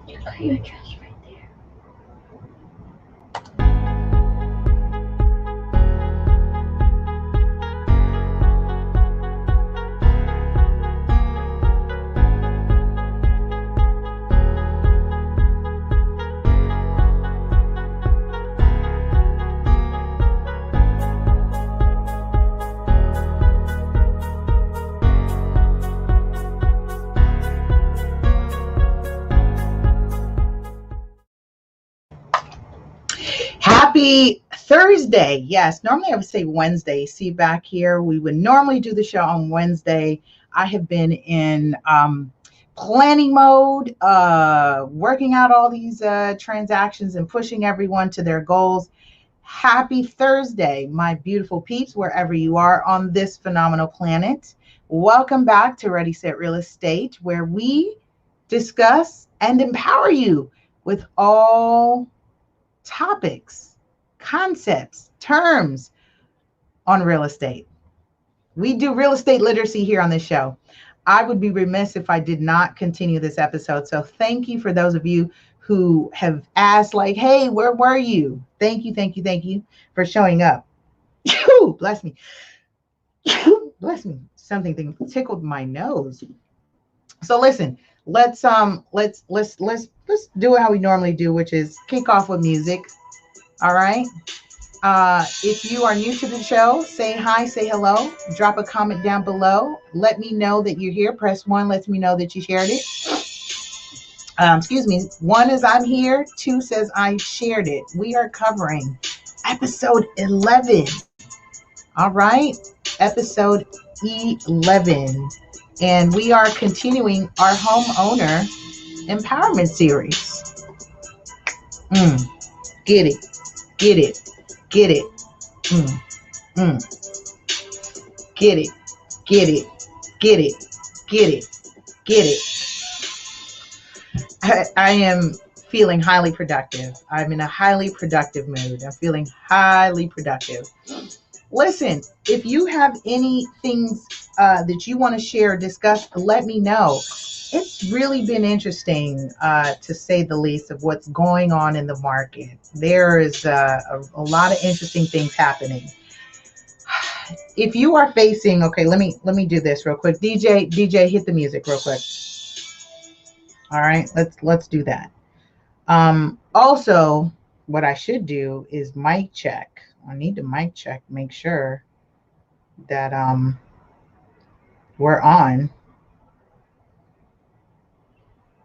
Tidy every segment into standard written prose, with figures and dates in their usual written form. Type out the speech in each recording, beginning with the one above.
Look at your dress right there. Happy Thursday. Yes, normally I would say Wednesday. See, back here, we would normally do the show on Wednesday. I have been in planning mode, working out all these transactions and pushing everyone to their goals. Happy Thursday, my beautiful peeps, wherever you are on this phenomenal planet. Welcome back to Ready, Set, Real Estate, where we discuss and empower you with all topics, concepts, terms on real estate. We do real estate literacy here on this show. I would be remiss if I did not continue this episode. So thank you for those of you who have asked, like, hey, where were you? Thank you, thank you, thank you for showing up. Bless me. Bless me. Something tickled my nose. So listen, let's do it how we normally do, which is kick off with music. All right. If you are new to the show, say hi, say hello, drop a comment down below. Let me know that you're here. Press 1 lets me know that you shared it. Excuse me. 1 is I'm here. 2 says I shared it. We are covering episode 11. All right. Episode 11. And we are continuing our homeowner empowerment series. Get it. Get it. Get it. Get it. Get it. Get it. Get it. Get it. I am feeling highly productive. I'm in a highly productive mood. I'm feeling highly productive. Listen, if you have any things that you want to share or discuss, let me know. It's really been interesting, to say the least, of what's going on in the market. There is a lot of interesting things happening. If you are facing, okay, let me do this real quick. DJ, hit the music real quick. All right, let's do that. Also, what I should do is mic check. I need to mic check, make sure that we're on.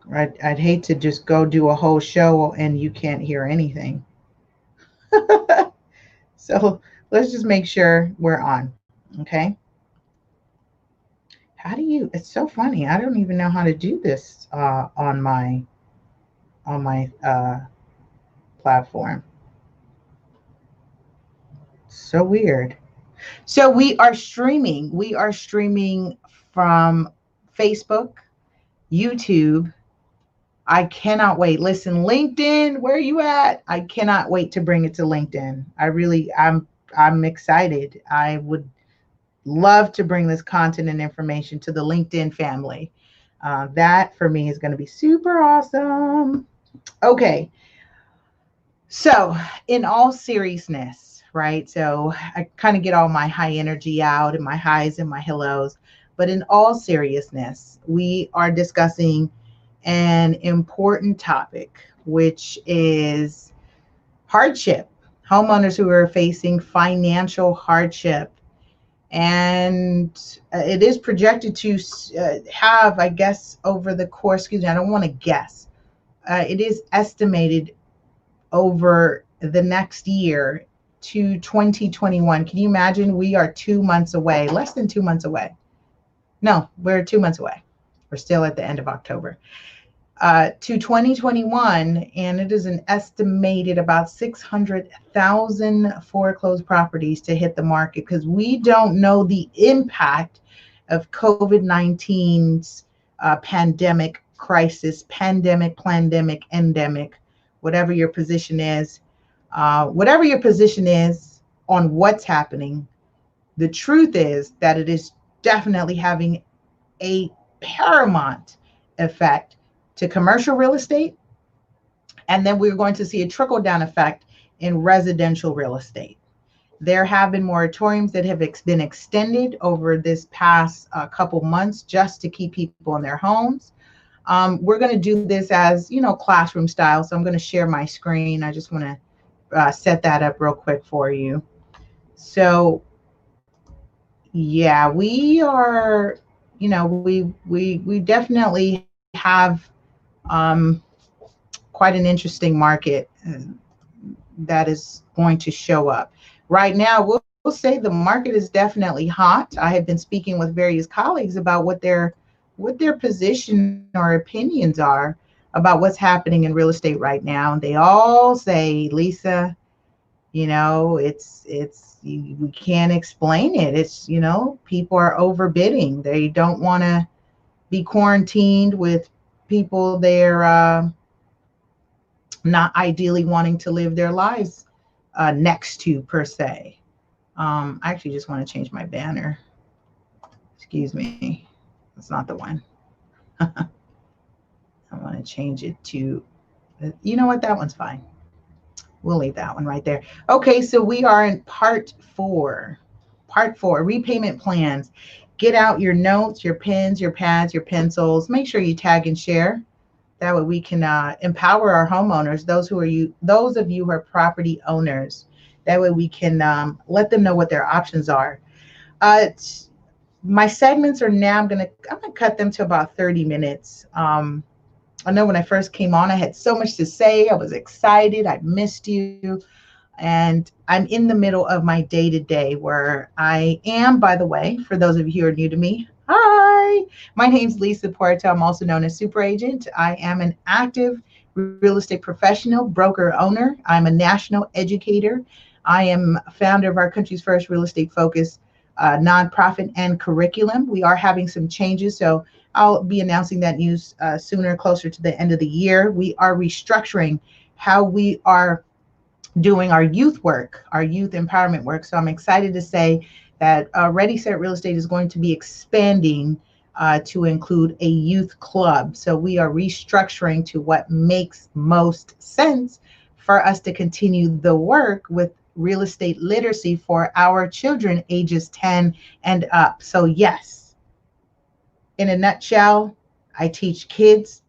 Right? I'd hate to just go do a whole show and you can't hear anything. So let's just make sure we're on. Okay. How do you? It's so funny. I don't even know how to do this on my platform. So weird. So we are streaming. We are streaming from Facebook, YouTube. I cannot wait. Listen, LinkedIn, where are you at? I cannot wait to bring it to LinkedIn. I'm excited. I would love to bring this content and information to the LinkedIn family. That for me is going to be super awesome. Okay. So in all seriousness, right? So I kind of get all my high energy out and my highs and my hellos. But in all seriousness, we are discussing an important topic, which is hardship. Homeowners who are facing financial hardship. And it is projected to have, I guess, over the course, excuse me, I don't want to guess. It is estimated over the next year to 2021. Can you imagine? We are 2 months away, less than 2 months away. No, we're 2 months away. We're still at the end of October. To 2021, and it is an estimated about 600,000 foreclosed properties to hit the market, because we don't know the impact of COVID-19's pandemic crisis, pandemic, endemic, whatever your position is on what's happening. The truth is that it is definitely having a paramount effect to commercial real estate And then we're going to see a trickle down effect in residential real estate. There have been moratoriums that have been extended over this past couple months just to keep people in their homes. We're going to do this as, classroom style. So I'm going to share my screen. I just want to set that up real quick for you. So yeah, we are, we definitely have um, quite an interesting market that is going to show up. Right now, we'll say the market is definitely hot. I have been speaking with various colleagues about what their position or opinions are about what's happening in real estate right now. And they all say, Lisa, we can't explain it. It's, people are overbidding. They don't want to be quarantined with people they're not ideally wanting to live their lives next to, per se. I actually just want to change my banner. Excuse me. That's not the one. I want to change it to, you know what? That one's fine. We'll leave that one right there. Okay, so we are in part four. Part four, repayment plans. Get out your notes, your pens, your pads, your pencils. Make sure you tag and share. That way we can empower our homeowners, those of you who are property owners. That way we can let them know what their options are. My segments are now, I'm gonna cut them to about 30 minutes. I know when I first came on, I had so much to say. I was excited. I missed you. And I'm in the middle of my day to day where I am, by the way, for those of you who are new to me, hi, my name's Lisa Puerto. I'm also known as Super Agent. I am an active real estate professional, broker owner. I'm a national educator. I am founder of our country's first real estate focused nonprofit and curriculum. We are having some changes, so I'll be announcing that news sooner, closer to the end of the year. We are restructuring how we are doing our youth work, our youth empowerment work. So I'm excited to say that Ready Set Real Estate is going to be expanding to include a youth club. So we are restructuring to what makes most sense for us to continue the work with real estate literacy for our children ages 10 and up. So yes, in a nutshell, I teach kids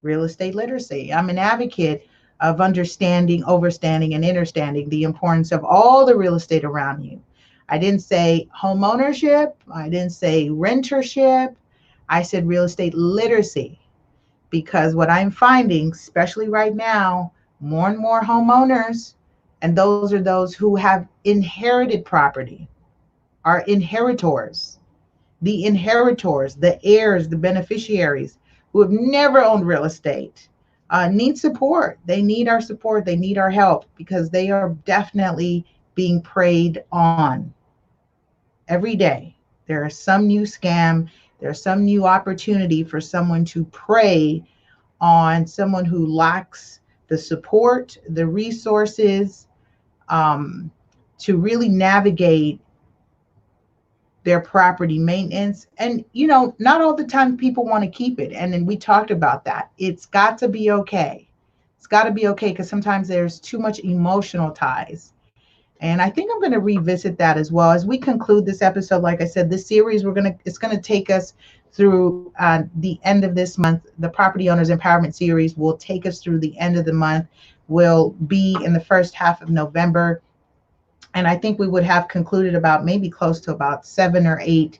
real estate literacy. I'm an advocate of understanding, overstanding, and understanding the importance of all the real estate around you. I didn't say home ownership. I didn't say rentership. I said real estate literacy, because what I'm finding, especially right now, more and more homeowners, and those are those who have inherited property, are inheritors. The inheritors, the heirs, the beneficiaries who have never owned real estate need support. They need our support. They need our help because they are definitely being preyed on every day. There is some new scam. There's some new opportunity for someone to prey on someone who lacks the support, the resources to really navigate their property maintenance. And, not all the time people want to keep it. And then we talked about that. It's got to be okay. It's got to be okay because sometimes there's too much emotional ties. And I think I'm going to revisit that as well as we conclude this episode. Like I said, this series, it's going to take us through the end of this month. The Property Owners Empowerment Series will take us through the end of the month. Will be in the first half of November. And I think we would have concluded about maybe close to about 7 or 8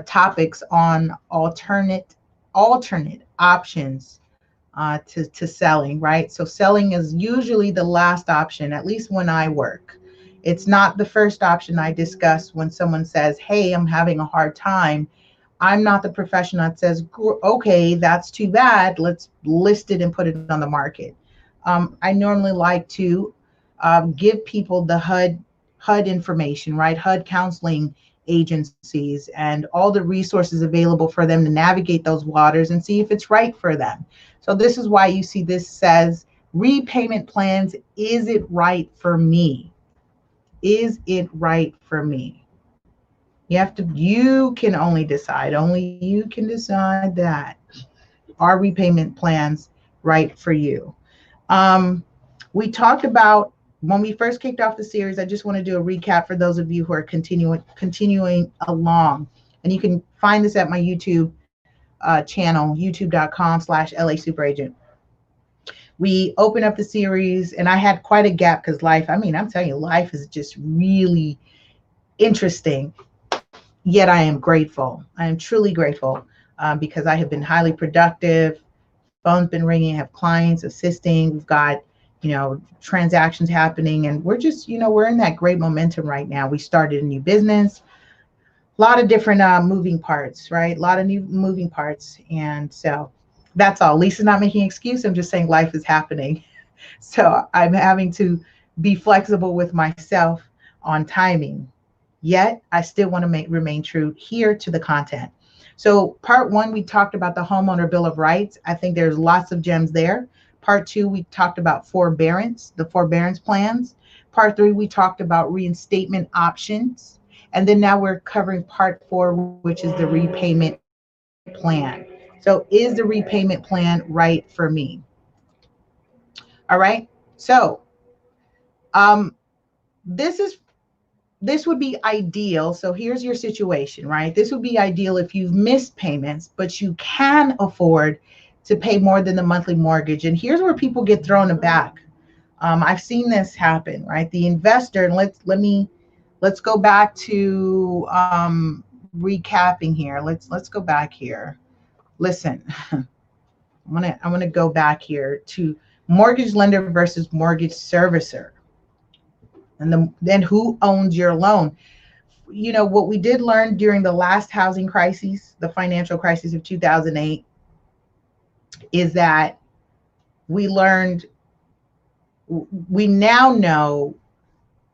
topics on alternate options to selling, right? So selling is usually the last option, at least when I work. It's not the first option I discuss when someone says, hey, I'm having a hard time. I'm not the professional that says, okay, that's too bad. Let's list it and put it on the market. I normally like to give people the HUD information, right? HUD counseling agencies and all the resources available for them to navigate those waters and see if it's right for them. So this is why you see this says repayment plans. Is it right for me? Is it right for me? You can only decide, only you can decide that. Are repayment plans right for you? We talked about when we first kicked off the series. I just want to do a recap for those of you who are continuing along. And you can find this at my YouTube channel, youtube.com/LA Super Agent. We opened up the series, and I had quite a gap because life, I mean, I'm telling you, life is just really interesting. Yet I am grateful. I am truly grateful because I have been highly productive. Phone's been ringing, have clients assisting. We've got, transactions happening, and we're just, we're in that great momentum right now. We started a new business, a lot of different moving parts, right? A lot of new moving parts. And so that's all. Lisa's not making an excuse. I'm just saying life is happening. So I'm having to be flexible with myself on timing. Yet I still want to remain true here to the content. So part one, we talked about the homeowner bill of rights. I think there's lots of gems there. Part two, we talked about forbearance, the forbearance plans. Part three, we talked about reinstatement options. And then now we're covering part four, which is the repayment plan. So is the repayment plan right for me? All right. So um, this would be ideal. So here's your situation, right? This would be ideal if you've missed payments, but you can afford to pay more than the monthly mortgage. And here's where people get thrown aback. I've seen this happen, right? The investor, and let's go back to recapping here. Let's go back here. Listen, I want to go back here to mortgage lender versus mortgage servicer, and then who owns your loan. What we did learn during the last housing crisis, the financial crisis of 2008, is that we now know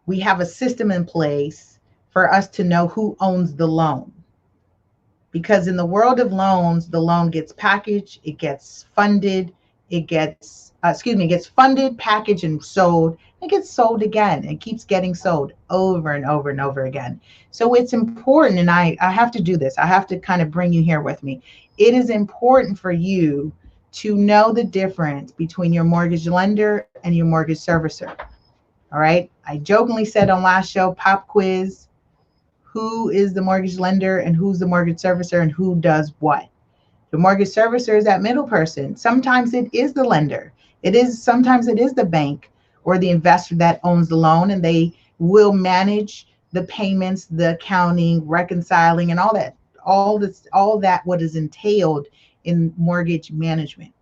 we have a system in place for us to know who owns the loan. Because in the world of loans, the loan gets packaged, it gets funded, it gets funded, packaged, and sold. It gets sold again. It keeps getting sold over and over and over again. So it's important, and I have to do this. I have to kind of bring you here with me. It is important for you to know the difference between your mortgage lender and your mortgage servicer. All right. I jokingly said on last show, pop quiz, who is the mortgage lender and who's the mortgage servicer and who does what? The mortgage servicer is that middle person. Sometimes it is the lender. Sometimes it is the bank or the investor that owns the loan, and they will manage the payments, the accounting, reconciling, and all that what is entailed in mortgage management.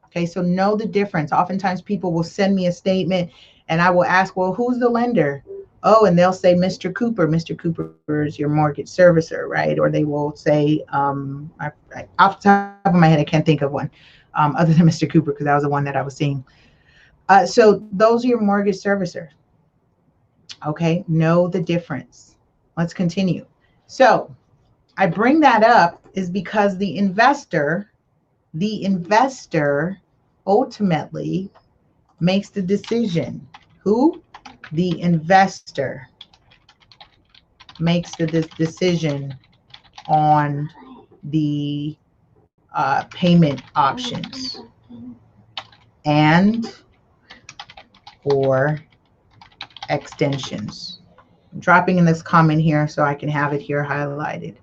Okay, so know the difference. Oftentimes people will send me a statement and I will ask, well, who's the lender? Oh, and they'll say Mr. Cooper. Mr. Cooper is your mortgage servicer, right? Or they will say, off the top of my head, I can't think of one other than Mr. Cooper, because that was the one that I was seeing. So those are your mortgage servicers. Okay, know the difference. Let's continue. So I bring that up is because the investor ultimately makes the decision. Who? The investor makes the decision on the payment options and or extensions. I'm dropping in this comment here so I can have it here highlighted.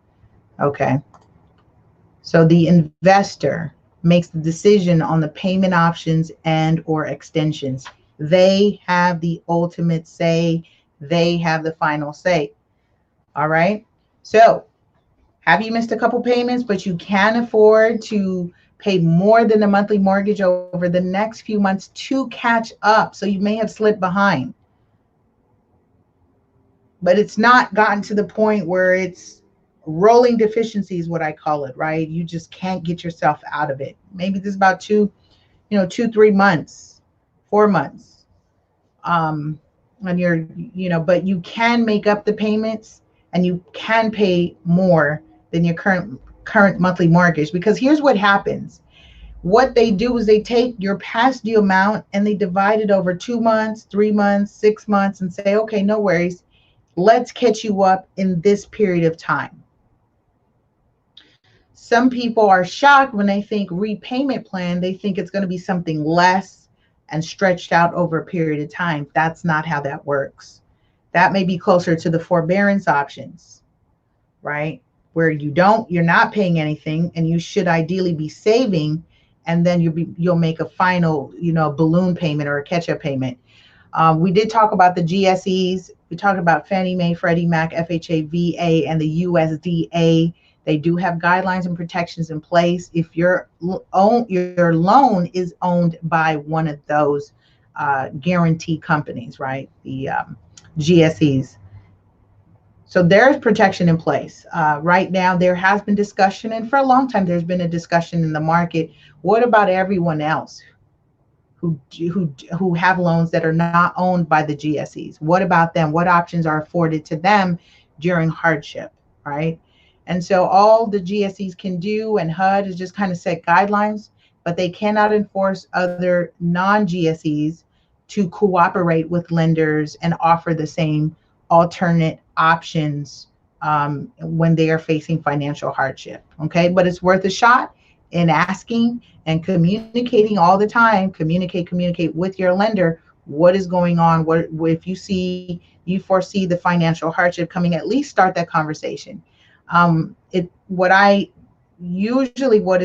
Okay. So the investor makes the decision on the payment options and or extensions. They have the ultimate say. They have the final say. All right. So have you missed a couple payments, but you can afford to pay more than the monthly mortgage over the next few months to catch up? So you may have slipped behind, but it's not gotten to the point where it's rolling deficiency is what I call it, right? You just can't get yourself out of it. Maybe this is about 3 months, 4 months. But you can make up the payments and you can pay more than your current monthly mortgage, because here's what happens. What they do is they take your past due amount and they divide it over 2 months, 3 months, 6 months, and say, okay, no worries. Let's catch you up in this period of time. Some people are shocked when they think repayment plan. They think it's going to be something less and stretched out over a period of time. That's not how that works. That may be closer to the forbearance options, right? Where you're not paying anything and you should ideally be saving, and then you'll make a final, balloon payment or a catch-up payment. We did talk about the GSEs. We talked about Fannie Mae, Freddie Mac, FHA, VA, and the USDA. They do have guidelines and protections in place. If your loan is owned by one of those guarantee companies, right? The GSEs. So there's protection in place. Right now, there has been discussion, and for a long time, there's been a discussion in the market. What about everyone else who have loans that are not owned by the GSEs? What about them? What options are afforded to them during hardship, right? And so all the GSEs can do and HUD is just kind of set guidelines, but they cannot enforce other non-GSEs to cooperate with lenders and offer the same alternate options when they are facing financial hardship. Okay, but it's worth a shot in asking and communicating all the time. Communicate with your lender. What is going on? What if you foresee the financial hardship coming? At least start that conversation. What is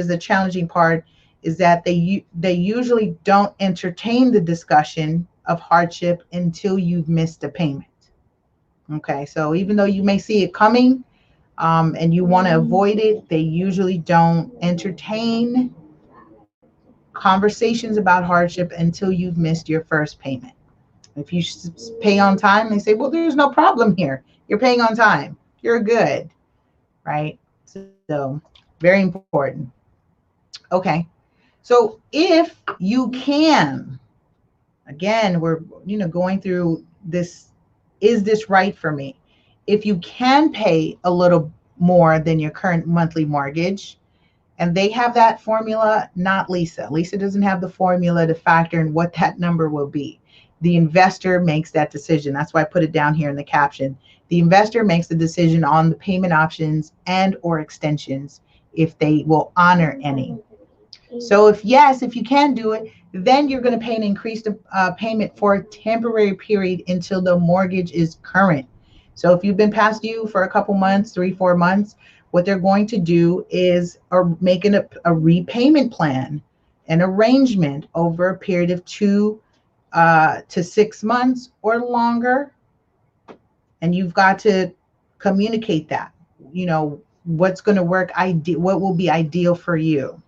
the challenging part is that they usually don't entertain the discussion of hardship until you've missed a payment. Okay, so even though you may see it coming and you want to avoid it, they usually don't entertain conversations about hardship until you've missed your first payment. If you pay on time, they say, well, there's no problem here. You're paying on time. You're good, right? So very important. Okay, so if you can, again, we're going through this. Is this right for me? If you can pay a little more than your current monthly mortgage, and they have that formula, not Lisa. Lisa doesn't have the formula to factor in what that number will be. The investor makes that decision. That's why I put it down here in the caption. The investor makes the decision on the payment options and or extensions if they will honor any. So if you can do it, then you're going to pay an increased payment for a temporary period until the mortgage is current. So if you've been past due for a couple months, 3-4 months, what they're going to do is make a repayment plan, an arrangement over a period of 2 to 6 months or longer. And you've got to communicate that, what's going to work, what will be ideal for you.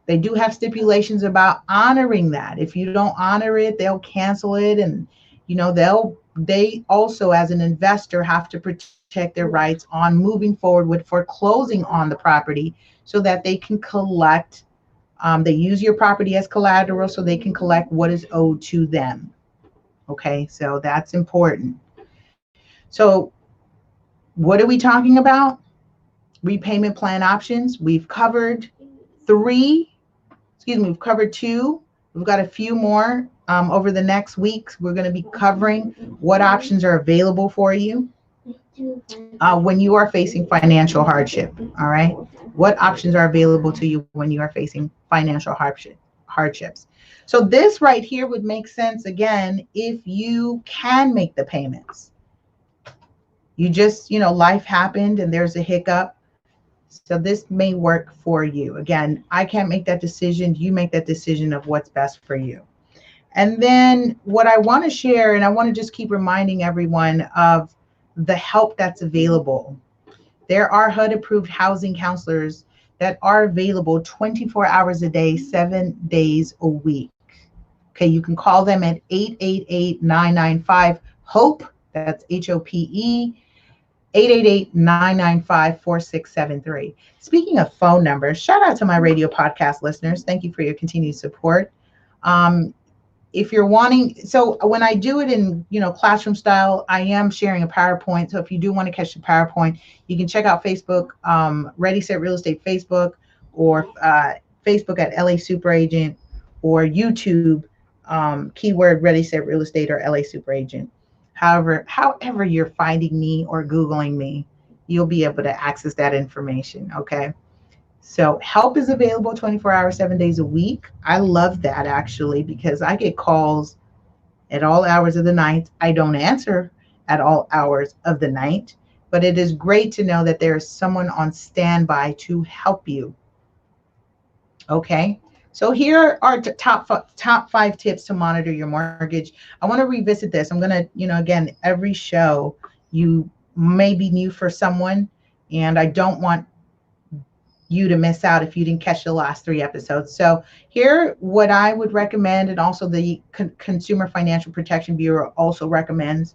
They do have stipulations about honoring that. If you don't honor it, they'll cancel it. And, they also, as an investor, have to protect their rights on moving forward with foreclosing on the property so that they can collect. They use your property as collateral so they can collect what is owed to them. Okay, so that's important. So what are we talking about? Repayment plan options. We've covered 2. We've got a few more over the next weeks. We're going to be covering what options are available for you when you are facing financial hardship. All right. What options are available to you when you are facing financial hardships? So this right here would make sense, again, if you can make the payments. You just, life happened and there's a hiccup. So this may work for you. Again, I can't make that decision. You make that decision of what's best for you. And then what I want to share, and I want to just keep reminding everyone of the help that's available. There are HUD-approved housing counselors that are available 24 hours a day, 7 days a week. Okay, you can call them at 888-995-HOPE. That's HOPE. 888-995-4673. Speaking of phone numbers, shout out to my radio podcast listeners. Thank you for your continued support. If you're wanting, so when I do it in, classroom style, I am sharing a PowerPoint. So if you do want to catch the PowerPoint, you can check out Facebook, Ready Set Real Estate Facebook, or Facebook at LA Super Agent, or YouTube, keyword Ready Set Real Estate or LA Super Agent. However you're finding me or Googling me, you'll be able to access that information, okay? So help is available 24 hours, 7 days a week. I love that actually because I get calls at all hours of the night. I don't answer at all hours of the night, but it is great to know that there is someone on standby to help you. Okay. So here are top 5 tips to monitor your mortgage. I want to revisit this. I'm gonna, again, every show you may be new for someone, and I don't want you to miss out if you didn't catch the last 3 episodes. So here, what I would recommend, and also the Consumer Financial Protection Bureau also recommends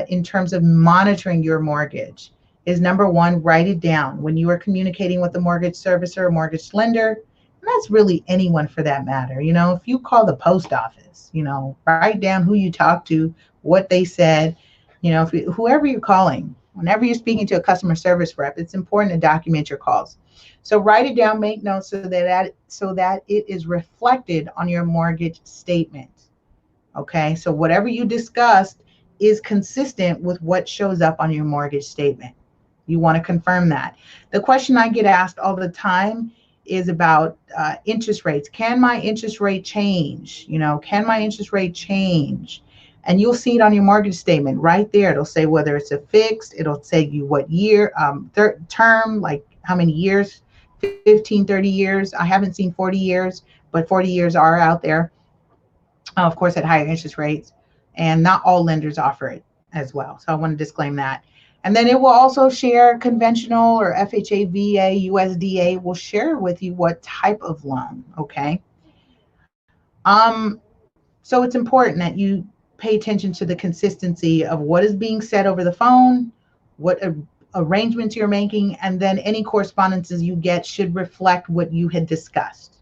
in terms of monitoring your mortgage, is number one, write it down. When you are communicating with a mortgage servicer or mortgage lender, and that's really anyone for that matter, if you call the post office, write down who you talked to, what they said, whoever you're calling, whenever you're speaking to a customer service rep, it's important to document your calls. So write it down, make notes so that it is reflected on your mortgage statement. Okay, so whatever you discussed is consistent with what shows up on your mortgage statement. You want to confirm that. The question I get asked all the time is about interest rates. Can my interest rate change? Can my interest rate change? And you'll see it on your mortgage statement right there. It'll say whether it's a fixed, it'll say you what year, term, like how many years, 15, 30 years. I haven't seen 40 years, but 40 years are out there, of course, at higher interest rates. And not all lenders offer it as well. So I want to disclaim that. And then it will also share conventional or FHA, VA, USDA will share with you what type of loan. Okay. So it's important that you pay attention to the consistency of what is being said over the phone, what arrangements you're making, and then any correspondences you get should reflect what you had discussed.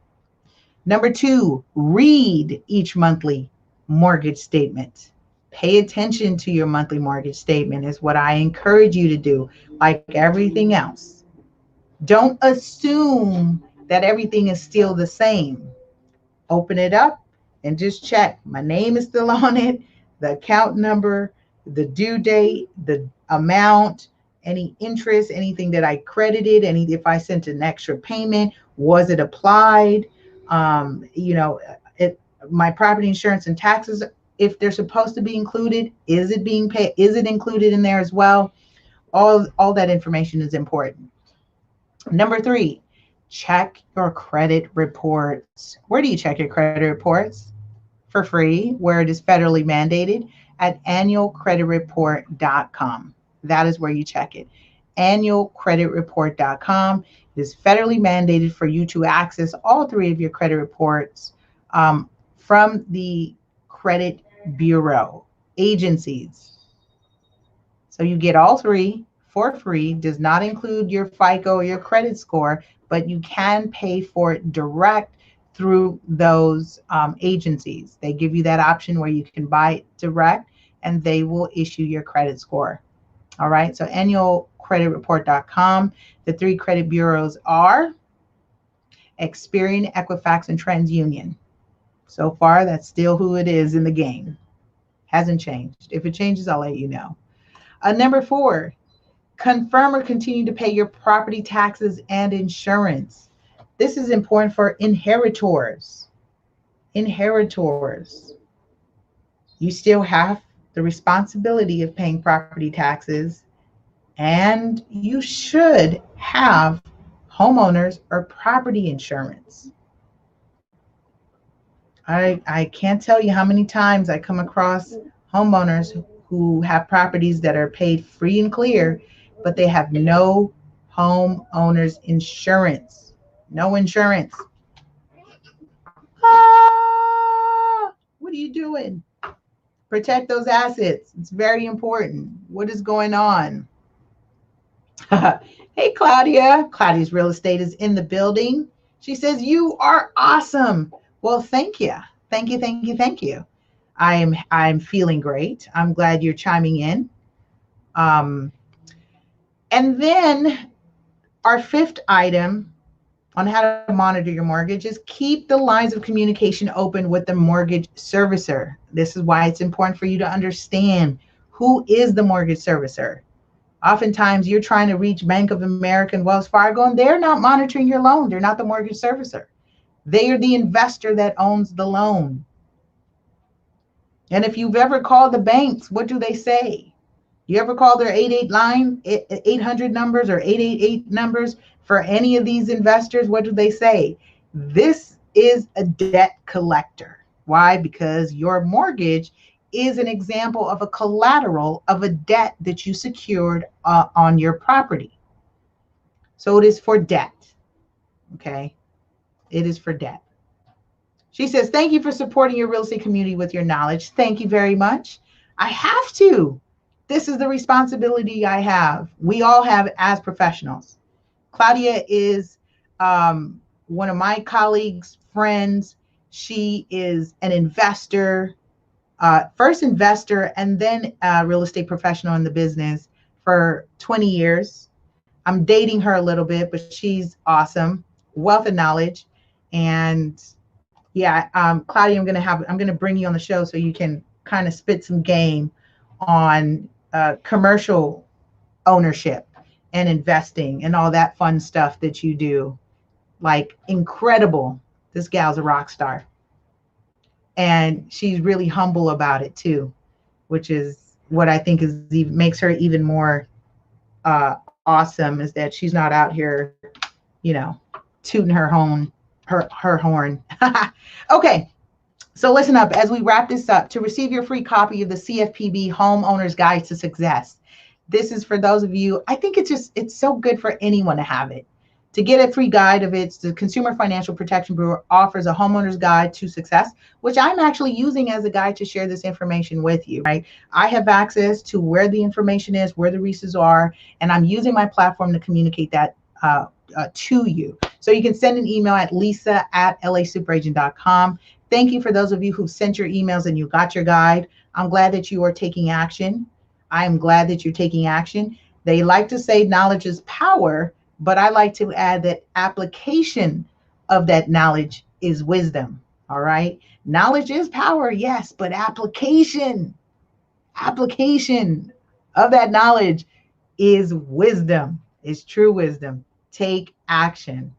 Number 2, read each monthly mortgage statement. Pay attention to your monthly mortgage statement is what I encourage you to do, like everything else. Don't assume that everything is still the same. Open it up and just check. My name is still on it, the account number, the due date, the amount, any interest, anything that I credited, if I sent an extra payment, was it applied? My property insurance and taxes, if they're supposed to be included, is it being paid? Is it included in there as well? All that information is important. Number 3, check your credit reports. Where do you check your credit reports? For free, where it is federally mandated, at annualcreditreport.com. That is where you check it. Annualcreditreport.com. It is federally mandated for you to access all 3 of your credit reports from the credit bureau agencies. So you get all 3 for free. Does not include your FICO or your credit score, but you can pay for it direct through those agencies. They give you that option where you can buy it direct and they will issue your credit score. All right, so annualcreditreport.com. The 3 credit bureaus are Experian, Equifax, and TransUnion. So far, that's still who it is in the game. Hasn't changed. If it changes, I'll let you know. Number 4, confirm or continue to pay your property taxes and insurance. This is important for inheritors. Inheritors. You still have the responsibility of paying property taxes, and you should have homeowners or property insurance. I can't tell you how many times I come across homeowners who have properties that are paid free and clear, but they have no homeowners insurance. No insurance. What are you doing? Protect those assets. It's very important. What is going on? Hey, Claudia. Claudia's Real Estate is in the building. She says, you are awesome. Well, thank you. Thank you, thank you, thank you. I'm feeling great. I'm glad you're chiming in. And then our 5th item on how to monitor your mortgage is keep the lines of communication open with the mortgage servicer. This is why it's important for you to understand who is the mortgage servicer. Oftentimes you're trying to reach Bank of America and Wells Fargo, and they're not monitoring your loan. They're not the mortgage servicer. They are the investor that owns the loan. And if you've ever called the banks, what do they say? You ever call their 88 line, 800 numbers or 888 numbers for any of these investors? What do they say? This is a debt collector. Why? Because your mortgage is an example of a collateral of a debt that you secured on your property. So it is for debt. Okay. It is for debt. She says, thank you for supporting your real estate community with your knowledge. Thank you very much. I have to. This is the responsibility I have. We all have as professionals. Claudia is one of my colleagues, friends. She is an investor, first investor, and then a real estate professional in the business for 20 years. I'm dating her a little bit, but she's awesome, wealth of knowledge. And yeah, Claudia, I'm gonna bring you on the show so you can kind of spit some game on commercial ownership and investing and all that fun stuff that you do. Like incredible. This gal's a rock star. And she's really humble about it too, which is what I think is makes her even more awesome, is that she's not out here, tooting her horn. Okay. So listen up as we wrap this up. To receive your free copy of the CFPB Homeowner's Guide to Success. This is for those of you, I think it's so good for anyone to have it. To get a free guide of it, the Consumer Financial Protection Bureau offers a homeowner's guide to success, which I'm actually using as a guide to share this information with you, right? I have access to where the information is, where the resources are, and I'm using my platform to communicate that to you. So you can send an email at lisa@lasuperaagent.com. Thank you for those of you who sent your emails and you got your guide. I'm glad that you are taking action. I am glad that you're taking action. They like to say knowledge is power, but I like to add that application of that knowledge is wisdom. All right. Knowledge is power, yes, but application of that knowledge is wisdom, is true wisdom. Take action.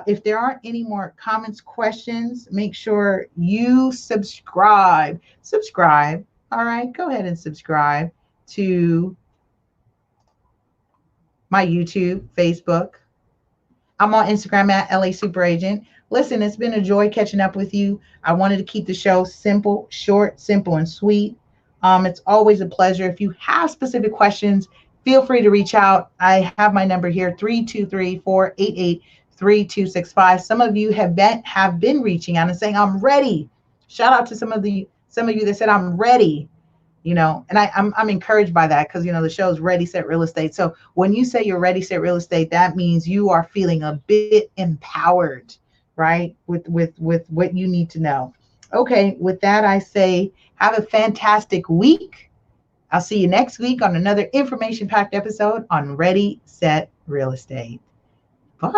If there aren't any more comments, questions, make sure you subscribe. All right. Go ahead and subscribe to my YouTube, Facebook. I'm on Instagram at LA Super Agent. Listen, it's been a joy catching up with you. I wanted to keep the show simple, short, simple, and sweet. It's always a pleasure. If you have specific questions, feel free to reach out. I have my number here, 323-488-3265. Some of you have been reaching out and saying, I'm ready. Shout out to some of you that said, I'm ready. And I'm encouraged by that because, the show is Ready, Set, Real Estate. So when you say you're ready, set, real estate, that means you are feeling a bit empowered, right? With what you need to know. Okay, with that, I say have a fantastic week. I'll see you next week on another information-packed episode on Ready, Set, Real Estate. Bye.